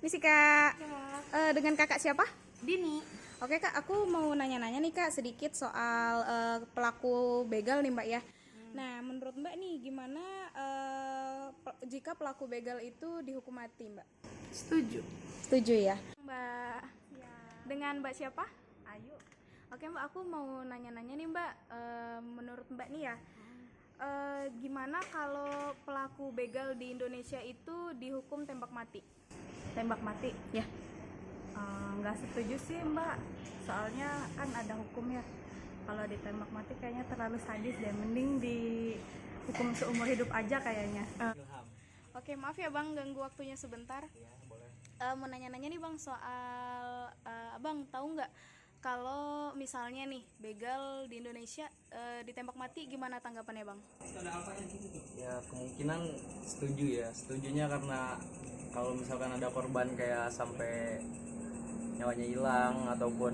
Misi Kak. Dengan Kakak siapa? Dini. Oke Kak, aku mau nanya-nanya nih Kak sedikit soal pelaku begal nih Mbak ya. Nah, menurut Mbak nih gimana jika pelaku begal itu dihukum mati Mbak? Setuju. Setuju ya? Mbak, Ya. dengan Mbak siapa? Ayu. Oke Mbak, aku mau nanya-nanya nih Mbak, menurut Mbak nih ya, gimana kalau pelaku begal di Indonesia itu dihukum tembak mati? Tembak mati. Ya. Nggak setuju sih Mbak. Soalnya kan ada hukum ya. Kalau ditembak mati kayaknya terlalu sadis deh. Mending dihukum seumur hidup aja kayaknya. Oke, maaf ya Bang ganggu waktunya sebentar. Ya, boleh. Mau nanya-nanya nih Bang soal Abang tahu nggak kalau misalnya nih begal di Indonesia ditembak mati, gimana tanggapannya Bang? Ya, kemungkinan setuju ya. Setujunya karena kalau misalkan ada korban kayak sampai nyawanya hilang ataupun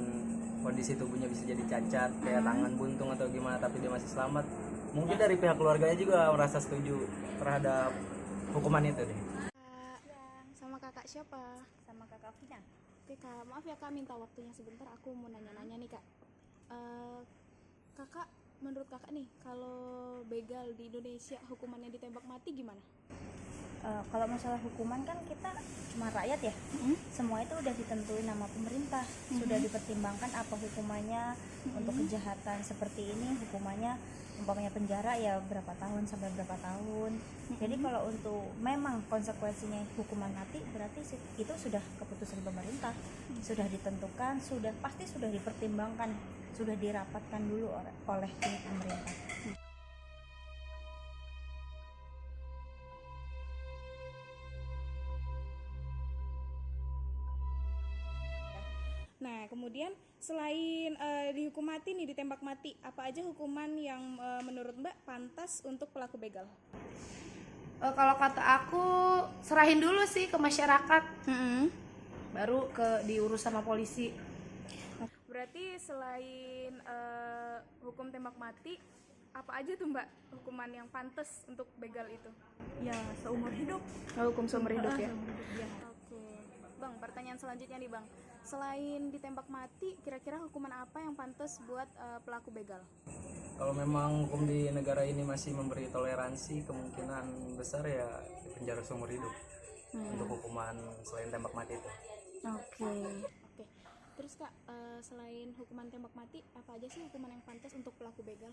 kondisi tubuhnya bisa jadi cacat kayak tangan buntung atau gimana tapi dia masih selamat, mungkin dari pihak keluarganya juga merasa setuju terhadap hukuman itu deh. Sama kakak siapa? Sama Kakak Vina. Oke Kak, maaf ya Kak minta waktunya sebentar, aku mau nanya-nanya nih Kak. Kakak, menurut Kakak nih kalau begal di Indonesia hukumannya ditembak mati gimana? Kalau masalah hukuman kan kita cuma rakyat ya, semua itu udah ditentuin sama pemerintah, sudah dipertimbangkan apa hukumannya untuk kejahatan seperti ini, hukumannya umpamanya penjara ya berapa tahun sampai berapa tahun. Jadi kalau untuk memang konsekuensinya hukuman mati, berarti itu sudah keputusan pemerintah, sudah ditentukan, pasti sudah dipertimbangkan, sudah dirapatkan dulu oleh pihak pemerintah. Nah, kemudian selain dihukum mati nih, ditembak mati, apa aja hukuman yang menurut Mbak pantas untuk pelaku begal? Kalau kata aku serahin dulu sih ke masyarakat. Baru diurus sama polisi. Berarti selain hukum tembak mati, apa aja tuh Mbak hukuman yang pantas untuk begal itu? Ya seumur hidup. Hukum seumur hidup ya? Seumur hidup, ya. Oke. Bang, pertanyaan selanjutnya nih Bang. Selain ditembak mati, kira-kira hukuman apa yang pantas buat pelaku begal? Kalau memang hukum di negara ini masih memberi toleransi, kemungkinan besar ya penjara seumur hidup untuk hukuman selain tembak mati itu. Oke. Terus Kak, selain hukuman tembak mati, apa aja sih hukuman yang pantas untuk pelaku begal?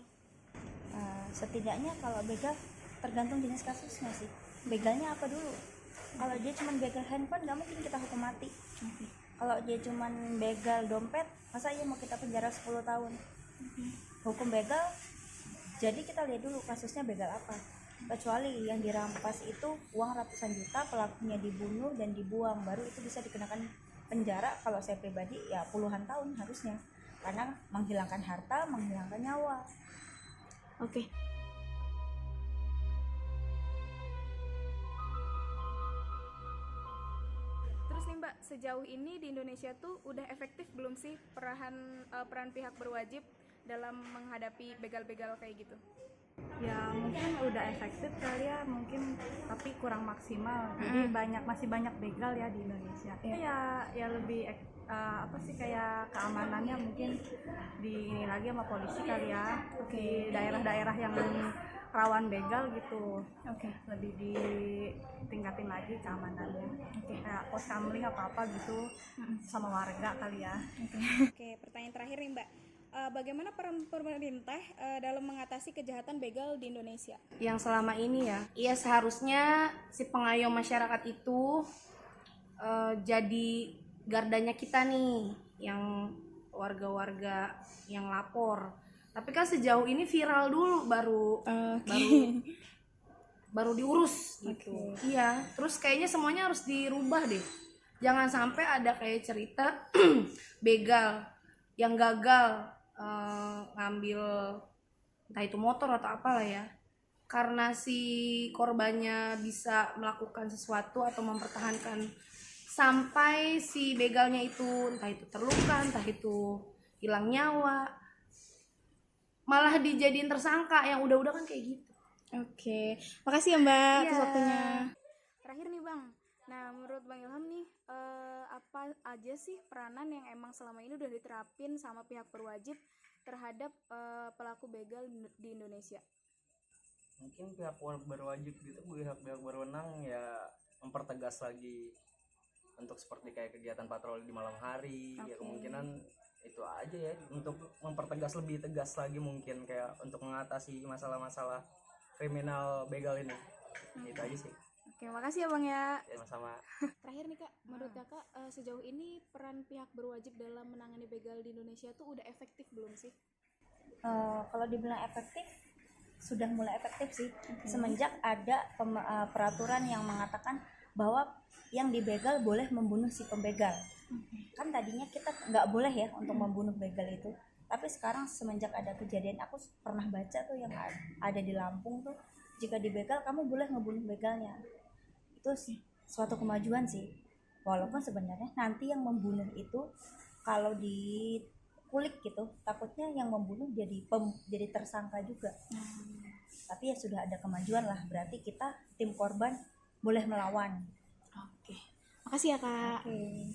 Setidaknya kalau begal tergantung jenis kasusnya sih. Begalnya apa dulu? Kalau dia cuma begal handphone nggak mungkin kita hukum mati. Kalau dia cuma begal dompet, masa iya mau kita penjara 10 tahun? Hukum begal, jadi kita lihat dulu kasusnya begal apa. Kecuali yang dirampas itu uang ratusan juta, pelakunya dibunuh dan dibuang, baru itu bisa dikenakan penjara. Kalau saya pribadi ya puluhan tahun harusnya, karena menghilangkan harta, menghilangkan nyawa. Oke. Terus nih Mbak, sejauh ini di Indonesia tuh udah efektif belum sih peran pihak berwajib dalam menghadapi begal-begal kayak gitu? Ya mungkin udah efektif kali ya, mungkin tapi kurang maksimal. Jadi masih banyak begal ya di Indonesia. Ya lebih apa sih kayak keamanannya mungkin ini lagi sama polisi kali ya. Di daerah-daerah yang rawan begal gitu. Lebih ditingkatin lagi keamanannya. Kayak pos kamling apa gitu sama warga kali ya. Oke, pertanyaan terakhir nih Mbak. Bagaimana peran pemerintah dalam mengatasi kejahatan begal di Indonesia? Yang selama ini ya seharusnya si pengayom masyarakat itu jadi gardanya kita nih, yang warga-warga yang lapor. Tapi kan sejauh ini viral dulu baru diurus gitu. Iya, terus kayaknya semuanya harus dirubah deh. Jangan sampai ada kayak cerita begal yang gagal ngambil entah itu motor atau apalah ya, karena si korbannya bisa melakukan sesuatu atau mempertahankan sampai si begalnya itu entah itu terluka, entah itu hilang nyawa, malah dijadiin tersangka yang udah-udah kan kayak gitu. Oke, makasih ya Mbak atas Iya. waktunya. Terakhir nih Bang, Nah, menurut Bang Ilham nih, apa aja sih peranan yang emang selama ini udah diterapin sama pihak berwajib terhadap pelaku begal di Indonesia? Mungkin pihak berwajib gitu, pihak berwenang ya mempertegas lagi untuk seperti kayak kegiatan patroli di malam hari. Ya kemungkinan itu aja ya, untuk mempertegas lebih tegas lagi mungkin kayak untuk mengatasi masalah-masalah kriminal begal ini. Itu aja sih. Oke, makasih ya Bang ya. Ya sama-sama. Terakhir nih Kak, menurut Kakak sejauh ini peran pihak berwajib dalam menangani begal di Indonesia tuh udah efektif belum sih? Kalau dibilang efektif, sudah mulai efektif sih semenjak ada peraturan yang mengatakan bahwa yang dibegal boleh membunuh si pembegal. Kan tadinya kita nggak boleh ya untuk membunuh begal itu, tapi sekarang semenjak ada kejadian, aku pernah baca tuh yang ada di Lampung tuh, jika dibegal kamu boleh ngebunuh begalnya. Itu sih suatu kemajuan sih, walaupun sebenarnya nanti yang membunuh itu kalau dikulik gitu, takutnya yang membunuh jadi tersangka juga. Tapi ya sudah ada kemajuan lah, berarti kita tim korban boleh melawan. Oke. Makasih ya Kak. Oke.